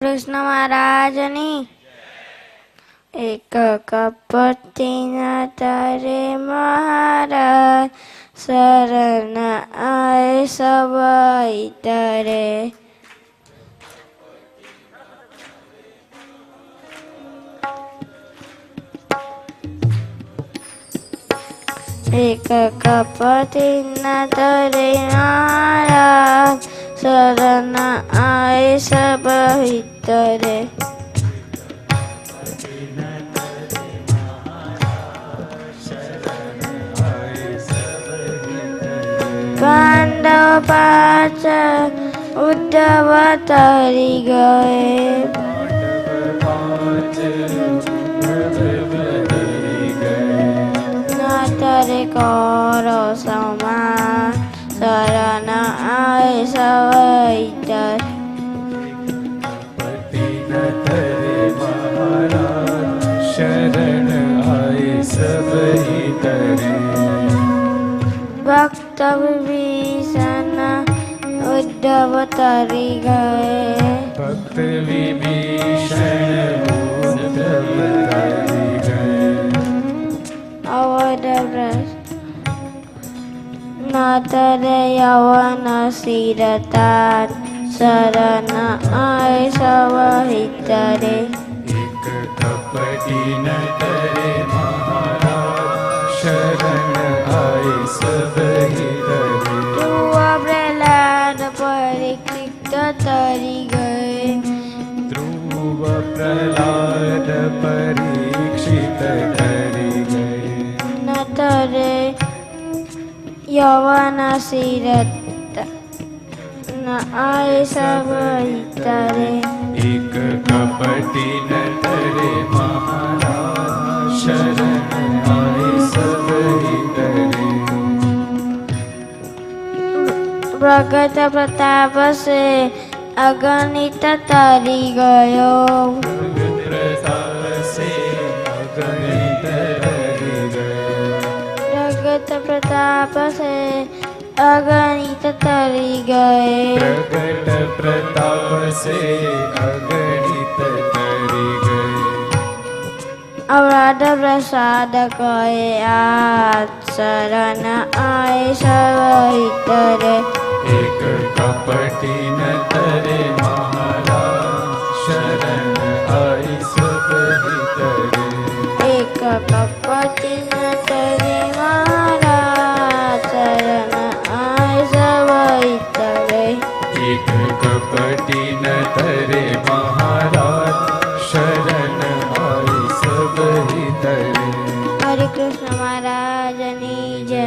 કૃષ્ણ મહારાજની. એક કપટીના તારે મહારાજ શરણ આય સવાઈ તારે. એક કપટીના તારે મહારાજ શરણ આય સવાઈ તારે. પાંડવ પાછળ ઉદ્ધવ તરી ગયે. નાતરે કરો સમાન શરણ આય સવાઈ તારે. ભક્ત વિભીષણ ઉદ્ધવ તરી ગયે. ભક્ત વિભીષણ ઉદ્ધવ તરી ગયે. અવધ નાતરે યવન શિરતા શરણ આય સવાઈ તારે. એક કપટી ન કરે મહારાજ શરણ આય સબહી તરે. ધ્રુવ પ્રહલાદ પરીક્ષિત તરી ગયે. ધ્રુવ પ્રહલાદ પરીક્ષિત તરી ગયે. નતરે યવન શિરતા આય સવાઈ તારે. એક કપટી ન કરે મહારાજ શરણ આય સબહી તરે. પ્રગટ પ્રતાપ સે અગણિત તરી ગયો. પ્રગટ પ્રતાપ સે અગણિત તરી ગયે. પ્રગટ પ્રતાપ સે અગણિત તરી ગયે. અવરાધ પ્રસાદ કહે આજ શરણ આય સવાઈ તારે. એક કપટી ન તરે મહારાજ શરણ આય સબહી તરે. એક કપટી ન તરે મહારાજ શરણ આય સવાઈ તારે. એક કપટી ન તરે મહારાજ શરણ આય સબહી તરે. હરે કૃષ્ણ મહારાજની જય.